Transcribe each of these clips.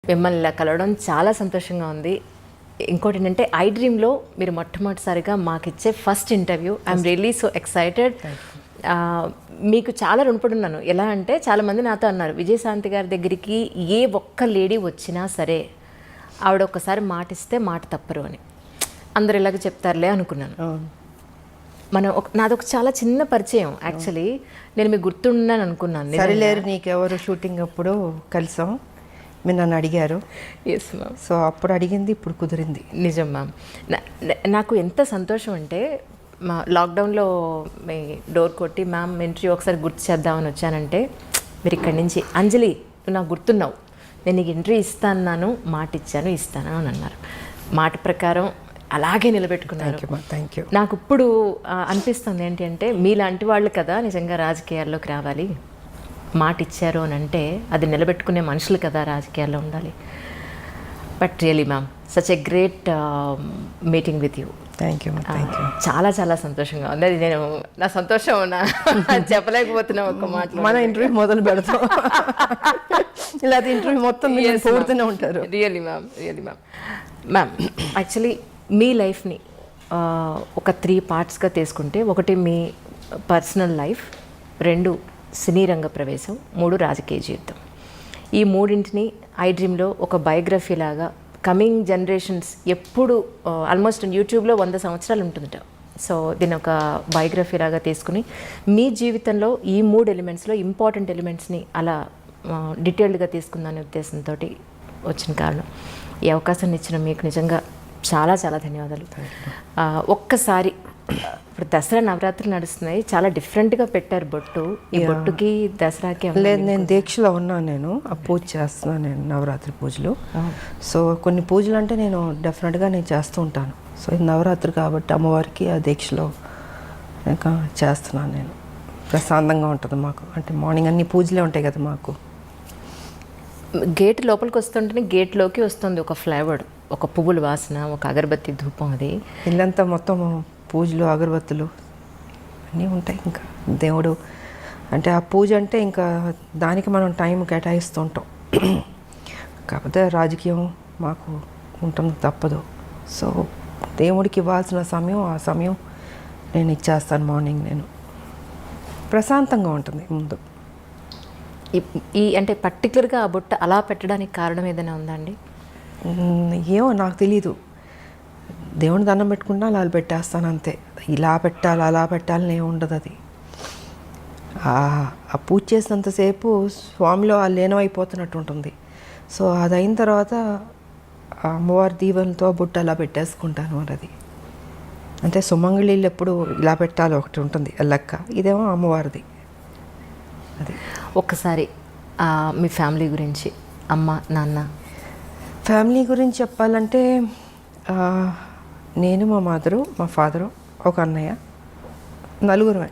మిమ్మల్ని ఇలా కలవడం చాలా సంతోషంగా ఉంది. ఇంకోటి ఏంటంటే ఐ డ్రీమ్లో మీరు మొట్టమొదటిసారిగా మాకు ఇచ్చే first interview. I'm really so excited. మీకు చాలా రుణపడి ఉన్నాను. ఎలా అంటే చాలామంది నాతో అన్నారు, విజయశాంతి గారి దగ్గరికి ఏ ఒక్క లేడీ వచ్చినా సరే ఆవిడ ఒక్కసారి మాట ఇస్తే మాట తప్పరు అని. అందరు ఇలాగ చెప్తారులే అనుకున్నాను. మనం నాదొక చాలా చిన్న పరిచయం. యాక్చువల్లీ నేను మీకు గుర్తున్నాను అనుకున్నాను. సరిలేరు నీకెవరు షూటింగ్ అప్పుడు కలిసాం, మీరు నన్ను అడిగారు. Yes ma'am. సో అప్పుడు అడిగింది ఇప్పుడు కుదిరింది. నిజం మ్యామ్. నాకు ఎంత సంతోషం అంటే మా లాక్డౌన్లో మీ డోర్ కొట్టి మ్యామ్ ఇంటర్వ్యూ ఒకసారి గుర్తు చేద్దామని వచ్చానంటే మీరు ఇక్కడి నుంచి అంజలి నువ్వు నాకు గుర్తున్నావు, నేను నీకు ఇంటర్వ్యూ ఇస్తాను, మాట ఇచ్చాను, ఇస్తాను అని అన్నారు. మాట ప్రకారం అలాగే నిలబెట్టుకున్నారు. Thank you. నాకు ఇప్పుడు అనిపిస్తుంది ఏంటి అంటే మీలాంటి వాళ్ళు కదా నిజంగా రాజకీయాల్లోకి రావాలి. మాట ఇచ్చారు అని అంటే అది నిలబెట్టుకునే మనుషులు కదా రాజకీయాల్లో ఉండాలి. But really ma'am such a great meeting with you. Thank you. చాలా చాలా సంతోషంగా ఉంది. అది నేను నా సంతోషం చెప్పలేకపోతున్నా ఒక్క మాట. మన ఇంటర్వ్యూ మొదలు పెడతాం, ఇలా ఇంటర్వ్యూ మొత్తం పూర్తూనే ఉంటారు. Really ma'am, really ma'am. Ma'am actually మీ లైఫ్ని ఒక 3 పార్ట్స్గా తీసుకుంటే, ఒకటి మీ పర్సనల్ లైఫ్, 2 సినీ రంగ ప్రవేశం, 3 రాజకీయ జీవితం. ఈ మూడింటిని ఐ డ్రీమ్లో ఒక బయోగ్రఫీ లాగా కమింగ్ జనరేషన్స్ ఎప్పుడు ఆల్మోస్ట్ యూట్యూబ్లో 100 సంవత్సరాలు ఉంటుందట. సో దీని ఒక బయోగ్రఫీ లాగా తీసుకుని మీ జీవితంలో ఈ 3 ఎలిమెంట్స్లో ఇంపార్టెంట్ ఎలిమెంట్స్ని అలా డీటెయిల్డ్గా తీసుకుందనే ఉద్దేశంతో వచ్చిన కారణం. ఈ అవకాశాన్ని ఇచ్చిన మీకు నిజంగా చాలా చాలా ధన్యవాదాలు. ఒక్కసారి ఇప్పుడు దసరా నవరాత్రులు నడుస్తున్నాయి, చాలా డిఫరెంట్గా పెట్టారు బొట్టు. ఈ బొట్టుకి దసరాకి లేదు, నేను దీక్షలో ఉన్నాను. నేను ఆ పూజ చేస్తున్నాను, నేను నవరాత్రి పూజలు. సో కొన్ని పూజలు అంటే నేను డెఫినెట్గా నేను చేస్తూ ఉంటాను. సో ఇది నవరాత్రి కాబట్టి అమ్మవారికి ఆ దీక్షలో ఇంకా చేస్తున్నాను నేను. ప్రశాంతంగా ఉంటుంది మాకు, అంటే మార్నింగ్ అన్ని పూజలే ఉంటాయి కదా మాకు. గేట్ లోపలికి వస్తుంటేనే గేట్లోకి వస్తుంది ఒక ఫ్లేవర్, ఒక పువ్వుల వాసన, ఒక అగరబత్తి ధూపం. అది ఇల్లంతా మొత్తం పూజలు అగరబత్తులు అన్నీ ఉంటాయి. ఇంకా దేవుడు అంటే ఆ పూజ అంటే ఇంకా దానికి మనం టైం కేటాయిస్తూ ఉంటాం. కాకపోతే రాజకీయం మాకు ఉంటుంది, తప్పదు. సో దేవుడికి ఇవ్వాల్సిన సమయం ఆ సమయం నేను ఇచ్చేస్తాను. మార్నింగ్ నేను ప్రశాంతంగా ఉంటుంది ముందు. ఈ అంటే పర్టికులర్గా ఆ బుట్ట అలా పెట్టడానికి కారణం ఏదైనా ఉందా అండి? ఏమో నాకు తెలీదు. దేవుని దండం పెట్టుకున్నా అలా పెట్టేస్తాను అంతే. ఇలా పెట్టాలి అలా పెట్టాలని ఏమి ఉండదు. అది ఆ పూజ చేసినంతసేపు స్వామిలో ఆ లీనమైపోతున్నట్టు ఉంటుంది. సో అది అయిన తర్వాత అమ్మవారి దీవెనతో బుట్ట అలా పెట్టేసుకుంటాను. మరి అది అంటే సుమంగళీళ్ళు ఎప్పుడు ఇలా పెట్టాలి ఒకటి ఉంటుంది లెక్క, ఇదేమో అమ్మవారిది. అది ఒక్కసారి మీ ఫ్యామిలీ గురించి, అమ్మ నాన్న. ఫ్యామిలీ గురించి చెప్పాలంటే నేను, మా మదరు, మా ఫాదరు, ఒక అన్నయ్య, నలుగురమే.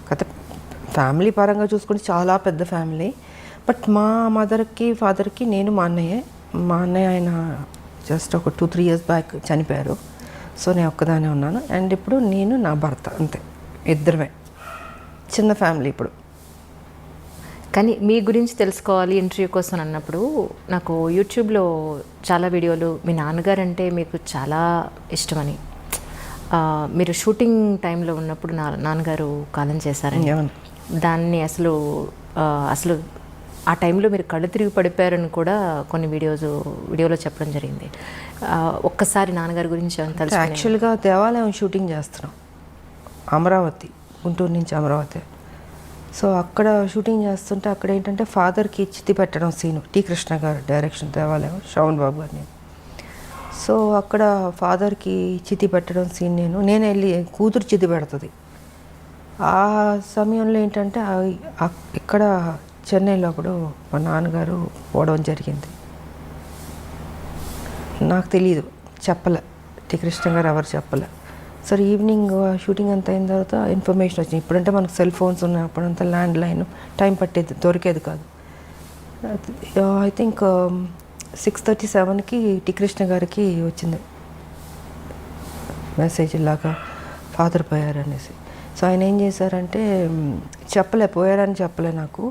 కథ ఫ్యామిలీ పరంగా చూసుకుంటే చాలా పెద్ద ఫ్యామిలీ. బట్ మా మదర్కి ఫాదర్కి నేను మా అన్నయ్య. మా అన్నయ్య ఆయన జస్ట్ ఒక 2-3 years బ్యాక్ చనిపోయారు. సో నేను ఒక్కదానే ఉన్నాను. అండ్ ఇప్పుడు నేను నా భర్త, అంతే, ఇద్దరమే. చిన్న ఫ్యామిలీ ఇప్పుడు. కానీ మీ గురించి తెలుసుకోవాలి ఇంటర్వ్యూ కోసం అన్నప్పుడు నాకు యూట్యూబ్లో చాలా వీడియోలు మీ నాన్నగారు అంటే మీకు చాలా ఇష్టమని, మీరు షూటింగ్ టైంలో ఉన్నప్పుడు నాన్నగారు కాలం చేశారని, దాన్ని అసలు ఆ టైంలో మీరు కళ్ళు తిరిగి పడిపోయారని కూడా కొన్ని వీడియోలో చెప్పడం జరిగింది. ఒక్కసారి నాన్నగారి గురించి తెలుసు. యాక్చువల్గా దేవాలయం షూటింగ్ చేస్తున్నాం, అమరావతి, గుంటూరు నుంచి అమరావతి. సో అక్కడ షూటింగ్ చేస్తుంటే అక్కడ ఏంటంటే ఫాదర్కి చితి పెట్టడం సీను, టి కృష్ణ గారు డైరెక్షన్, దేవాలయం, శ్రవణ్ బాబు గారిని. సో అక్కడ ఫాదర్కి చితి పెట్టడం సీన్ నేను వెళ్ళి కూతురు చితి పెడుతుంది. ఆ సమయంలో ఏంటంటే ఇక్కడ చెన్నైలో అప్పుడు మా నాన్నగారు పోవడం జరిగింది. నాకు తెలియదు, చెప్పలే, టి కృష్ణ గారు ఎవరు చెప్పలే. సరే ఈవినింగ్ షూటింగ్ అంతా అయిన తర్వాత ఇన్ఫర్మేషన్ వచ్చింది. ఇప్పుడంటే మనకు సెల్ ఫోన్స్ ఉన్నాయి, అప్పుడంతా ల్యాండ్ లైన్, టైం పట్టేది, దొరికేది కాదు. ఐ థింక్ 6:37కి టి కృష్ణ గారికి వచ్చింది మెసేజ్, ఇలాగా ఫాదర్ పోయారనేసి. సో ఆయన ఏం చేశారంటే పోయారని చెప్పలే నాకు,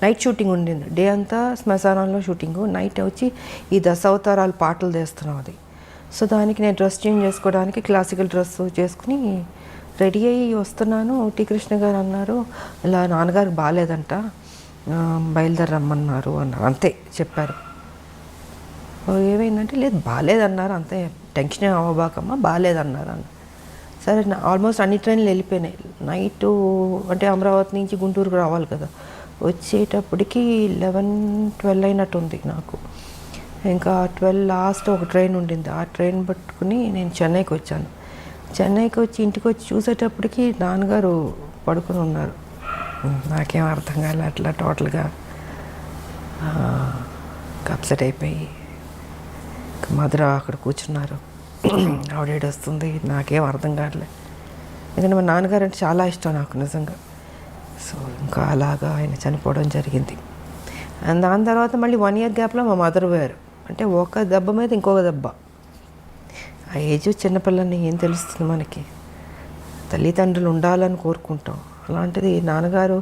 నైట్ షూటింగ్ ఉండింది. డే అంతా శ్మశానంలో షూటింగు, నైట్ వచ్చి ఈ దశావతారాలు పాటలు తీస్తున్నాం అది. సో దానికి నేను డ్రెస్ చేంజ్ చేసుకోవడానికి క్లాసికల్ డ్రెస్ చేసుకుని రెడీ అయ్యి వస్తున్నాను. టీ కృష్ణ గారు అన్నారు, ఇలా నాన్నగారు బాగాలేదంట, బయలుదేరి రమ్మన్నారు అన్నారు. అంతే చెప్పారు. ఏమైందంటే లేదు బాగాలేదన్నారు, అంతే టెన్షన్ అవ్వబాకమ్మా, బాగాలేదన్నారు అన్న. సరే ఆల్మోస్ట్ అన్ని ట్రైన్లు వెళ్ళిపోయినాయి. నైటు అంటే అమరావతి నుంచి గుంటూరుకు రావాలి కదా, వచ్చేటప్పటికి 11-12 అయినట్టుంది నాకు. ఇంకా 12 లాస్ట్ ఒక ట్రైన్ ఉండింది, ఆ ట్రైన్ పట్టుకుని నేను చెన్నైకి వచ్చాను. చెన్నైకి వచ్చి ఇంటికి వచ్చి చూసేటప్పటికి నాన్నగారు పడుకుని ఉన్నారు. నాకేం అర్థం కాలే, అట్లా టోటల్గా అప్సెట్ అయిపోయి మధుర అక్కడ కూర్చున్నారు. ఆవిడ వస్తుంది, నాకేం అర్థం కావట్లే. ఎందుకంటే మా నాన్నగారు అంటే చాలా ఇష్టం నాకు నిజంగా. సో ఇంకా అలాగా ఆయన చనిపోవడం జరిగింది. అండ్ దాని తర్వాత మళ్ళీ 1 year గ్యాప్లో మా మదర్ పోయారు. అంటే ఒక దెబ్బ మీద ఇంకొక దెబ్బ. ఆ ఏజ్ చిన్నపిల్లని ఏం తెలుస్తుంది మనకి, తల్లిదండ్రులు ఉండాలని కోరుకుంటాం. అలాంటిది నాన్నగారు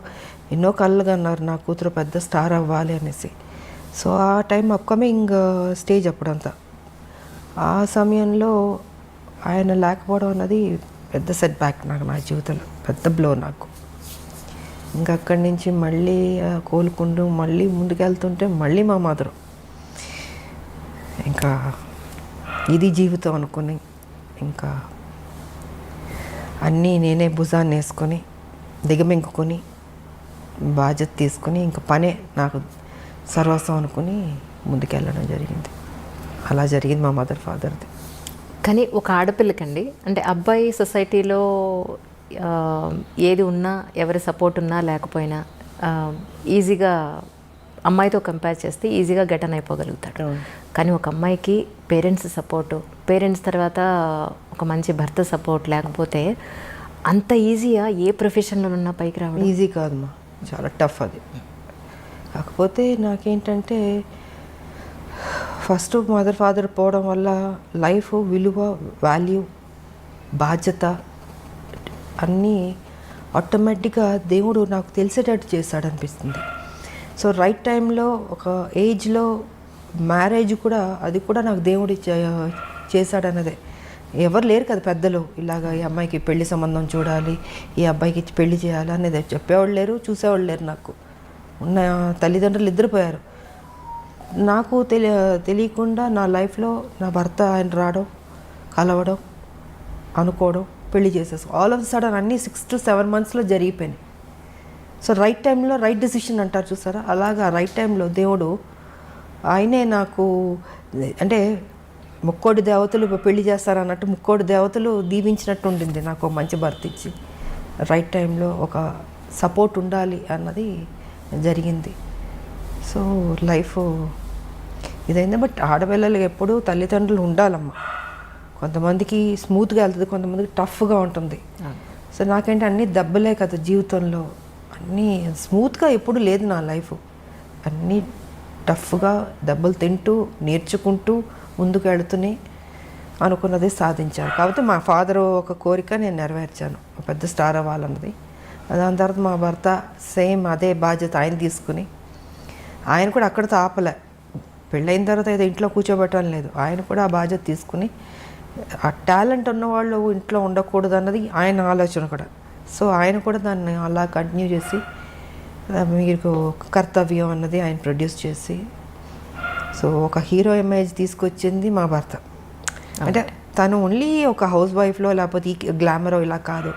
ఎన్నో కళ్ళుగా అన్నారు నా కూతురు పెద్ద స్టార్ అవ్వాలి అనేసి. సో ఆ టైం అప్కమింగ్ స్టేజ్ అప్పుడంతా. ఆ సమయంలో ఆయన లేకపోవడం అన్నది పెద్ద సెట్ బ్యాక్ నాకు, నా జీవితంలో పెద్ద బ్లో నాకు. ఇంకా అక్కడి నుంచి మళ్ళీ కోలుకుంటూ మళ్ళీ ముందుకెళ్తుంటే మళ్ళీ మా మదరు. ఇంకా ఇది జీవితం అనుకుని ఇంకా అన్నీ నేనే భుజాన్ని వేసుకొని దిగమింగుకొని బాధ్యత తీసుకొని ఇంకా పనే నాకు సర్వస్వం అనుకుని ముందుకెళ్ళడం జరిగింది. అలా జరిగింది మా మదర్ ఫాదర్ది. కానీ ఒక ఆడపిల్లకండి, అంటే అబ్బాయి సొసైటీలో ఏది ఉన్నా, ఎవరి సపోర్ట్ ఉన్నా లేకపోయినా ఈజీగా అమ్మాయితో కంపేర్ చేస్తే ఈజీగా గెటన్ అయిపోగలుగుతాడు. కానీ ఒక అమ్మాయికి పేరెంట్స్ సపోర్టు, పేరెంట్స్ తర్వాత ఒక మంచి భర్త సపోర్ట్ లేకపోతే అంత ఈజీగా ఏ ప్రొఫెషన్లో ఉన్నా పైకి రావడం ఈజీ కాదమ్మా, చాలా టఫ్ అది. కాకపోతే నాకేంటంటే ఫస్ట్ మదర్ ఫాదర్ పోవడం వల్ల లైఫ్ విలువ, వాల్యూ, బాధ్యత అన్నీ ఆటోమేటిక్గా దేవుడు నాకు తెలిసేటట్టు చేశాడనిపిస్తుంది. సో రైట్ టైంలో ఒక ఏజ్లో మ్యారేజ్ కూడా, అది కూడా నాకు దేవుడు చేశాడన్నదే. ఎవరు లేరు కదా పెద్దలు, ఇలాగ ఈ అమ్మాయికి పెళ్లి సంబంధం చూడాలి, ఈ అబ్బాయికి పెళ్లి చేయాలి అనేది చెప్పేవాళ్ళు లేరు, చూసేవాళ్ళు లేరు. నాకు ఉన్న తల్లిదండ్రులు ఇద్దరు పోయారు. నాకు తెలియకుండా నా లైఫ్లో నా భర్త ఆయన రావడం, కలవడం, అనుకోవడం, పెళ్లి చేసేసుకో, ఆల్ ఆఫ్ సడన్ అన్నీ 6 to 7 monthsలో జరిగిపోయినాయి. సో రైట్ టైంలో రైట్ డెసిషన్ అంటారు చూసారా, అలాగా రైట్ టైంలో దేవుడు ఆయనే నాకు, అంటే ముక్కోడి దేవతలు పెళ్లి చేస్తారన్నట్టు ముక్కోడి దేవతలు దీవించినట్టు ఉండింది నాకు మంచి భర్త ఇచ్చి. రైట్ టైంలో ఒక సపోర్ట్ ఉండాలి అన్నది జరిగింది. సో లైఫ్ ఇదైంది. బట్ ఆడపిల్లలకి ఎప్పుడూ తల్లిదండ్రులు ఉండాలమ్మా. కొంతమందికి స్మూత్గా వెళ్తుంది, కొంతమందికి టఫ్గా ఉంటుంది. సో నాకేంటి అన్నీ దెబ్బలే కదా జీవితంలో, అన్నీ స్మూత్గా ఎప్పుడు లేదు నా లైఫ్. అన్నీ టఫ్గా దెబ్బలు తింటూ నేర్చుకుంటూ ముందుకు వెళుతూనే అనుకున్నది సాధించాను. కాబట్టి మా ఫాదర్ ఒక కోరిక నేను నెరవేర్చాను, పెద్ద స్టార్ అవ్వాలన్నది. దాని తర్వాత మా భర్త సేమ్ అదే బాధ్యత ఆయన తీసుకుని, ఆయన కూడా అక్కడితో ఆపలే. పెళ్ళైన తర్వాత ఏదో ఇంట్లో కూర్చోబెట్టడం లేదు, ఆయన కూడా ఆ బాధ్యత తీసుకుని, ఆ టాలెంట్ ఉన్నవాళ్ళు ఇంట్లో ఉండకూడదు అన్నది ఆయన ఆలోచన కూడా. సో ఆయన కూడా దాన్ని అలా కంటిన్యూ చేసి మీకు కర్తవ్యం అన్నది ఆయన ప్రొడ్యూస్ చేసి, సో ఒక హీరో ఇమేజ్ తీసుకొచ్చింది మా భర్త. అంటే తను ఓన్లీ ఒక హౌస్ వైఫ్లో లేకపోతే ఈ గ్లామరో ఇలా కాదు,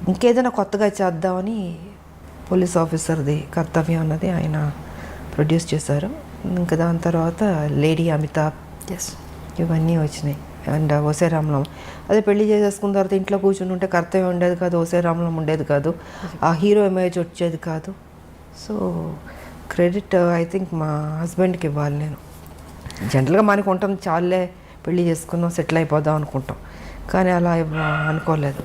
ఇంకేదైనా కొత్తగా చేద్దామని పోలీస్ ఆఫీసర్ది కర్తవ్యం అన్నది ఆయన ప్రొడ్యూస్ చేశారు. ఇంకా దాని తర్వాత లేడీ అమితాబ్, ఇవన్నీ వచ్చినాయి. అండ్ ఓసే రామలం అదే పెళ్లి చేసేసుకున్న తర్వాత ఇంట్లో కూర్చుని ఉంటే కర్తవ్యం ఉండేది కాదు, ఓసే రామలం ఉండేది కాదు, ఆ హీరో ఇమేజ్ వచ్చేది కాదు. సో క్రెడిట్ ఐ థింక్ మా హస్బెండ్కి ఇవ్వాలి. నేను జనరల్గా మనకు ఉంటుంది, చాలే పెళ్లి చేసుకుందాం సెటిల్ అయిపోదాం అనుకుంటాం, కానీ అలా అనుకోలేదు.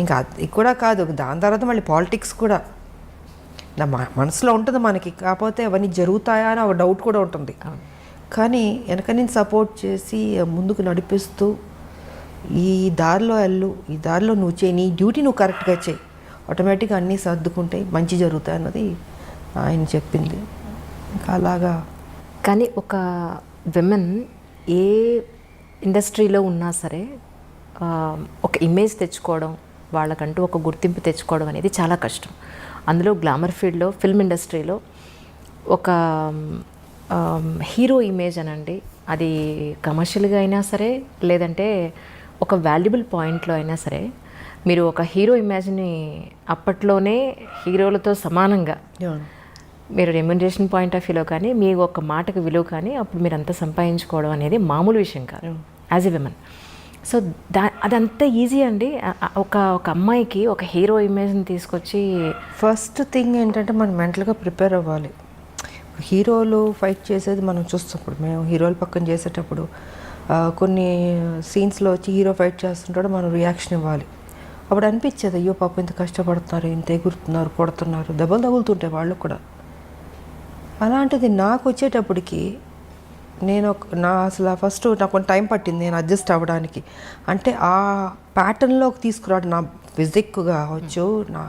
ఇంకా అది కూడా కాదు, దాని తర్వాత మళ్ళీ పాలిటిక్స్ కూడా నా మనసులో ఉంటుంది మనకి, కాకపోతే అవన్నీ జరుగుతాయా అని ఒక డౌట్ కూడా ఉంటుంది. కానీ వెనక నేను సపోర్ట్ చేసి ముందుకు నడిపిస్తూ ఈ దారిలో వెళ్ళు, ఈ దారిలో నువ్వు చేయి, నీ డ్యూటీ నువ్వు కరెక్ట్గా చేయి, ఆటోమేటిక్గా అన్నీ సర్దుకుంటాయి, మంచి జరుగుతాయి అన్నది ఆయన చెప్పింది. ఇంకా అలాగా కానీ ఒక విమెన్ ఏ ఇండస్ట్రీలో ఉన్నా సరే ఆ, ఒక ఇమేజ్ తెచ్చుకోవడం, వాళ్ళకంటూ ఒక గుర్తింపు తెచ్చుకోవడం అనేది చాలా కష్టం. అందులో గ్లామర్ ఫీల్డ్లో, ఫిల్మ్ ఇండస్ట్రీలో ఒక హీరో ఇమేజ్ అనండి, అది కమర్షియల్గా అయినా సరే లేదంటే ఒక వాల్యుబుల్ పాయింట్లో అయినా సరే, మీరు ఒక హీరో ఇమేజ్ని అప్పట్లోనే హీరోలతో సమానంగా మీరు రెమ్యునరేషన్ పాయింట్ ఆఫ్ వ్యూలో కానీ మీ ఒక మాటకు విలువ కానీ అప్పుడు మీరు అంతా సంపాదించుకోవడం అనేది మామూలు విషయం కాదు యాజ్ ఎ విమెన్. సో అదంతా ఈజీ అండి. ఒక ఒక అమ్మాయికి ఒక హీరో ఇమేజ్ని తీసుకొచ్చి ఫస్ట్ థింగ్ ఏంటంటే మనం మెంటల్గా ప్రిపేర్ అవ్వాలి. హీరోలు ఫైట్ చేసేది మనం చూస్తున్నప్పుడు, మేము హీరోలు పక్కన చేసేటప్పుడు కొన్ని సీన్స్లో వచ్చి హీరో ఫైట్ చేస్తుంటాడు, మనం రియాక్షన్ ఇవ్వాలి. అప్పుడు అనిపించేది అయ్యో పాపం ఇంత కష్టపడుతున్నారు, ఇంత ఎగురుతున్నారు, కొడుతున్నారు, దెబ్బలు తగులుతుంటాయి వాళ్ళు కూడా. అలాంటిది నాకు వచ్చేటప్పటికి నేను అసలు ఫస్ట్ నాకు కొంచెం టైం పట్టింది నేను అడ్జస్ట్ అవ్వడానికి. అంటే ఆ ప్యాటర్న్లోకి తీసుకురావడం, నా ఫిజిక్ కావచ్చు, నా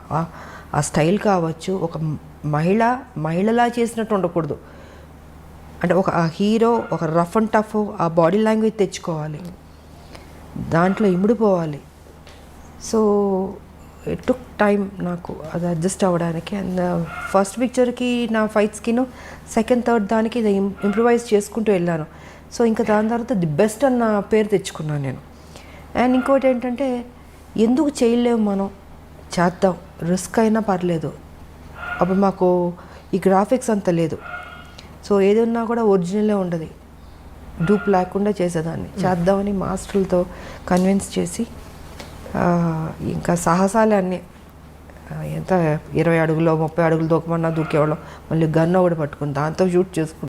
ఆ స్టైల్ కావచ్చు, ఒక మహిళలా చేసినట్టు ఉండకూడదు. అంటే ఒక హీరో ఒక రఫ్ అండ్ టఫ్ ఆ బాడీ లాంగ్వేజ్ తెచ్చుకోవాలి, దాంట్లో ఇమిడిపోవాలి. సో ఇట్ టుక్ టైం నాకు అది అడ్జస్ట్ అవ్వడానికి. అండ్ ఫస్ట్ పిక్చర్కి నా ఫైట్స్కిను సెకండ్ థర్డ్ దానికి ఇది ఇంప్రూవైజ్ చేసుకుంటూ వెళ్ళాను. సో ఇంకా దాని తర్వాత ది బెస్ట్ అన్న పేరు తెచ్చుకున్నాను నేను. అండ్ ఇంకోటి ఏంటంటే ఎందుకు చేయలేము, మనం చేద్దాం, రిస్క్ అయినా పర్లేదు. అప్పుడు మాకు ఈ గ్రాఫిక్స్ అంత లేదు, సో ఏదన్నా కూడా ఒరిజినలే ఉండదు, డూప్ లేకుండా చేసేదాన్ని. చేద్దామని మాస్టర్లతో కన్విన్స్ చేసి ఇంకా సాహసాలే అన్నీ. ఎంత 20 అడుగులో 30 అడుగులు దూకమన్నా దూకేవాళ్ళం. మళ్ళీ గన్ ఒకటి పట్టుకుని దాంతో షూట్ చేసుకుంటాం.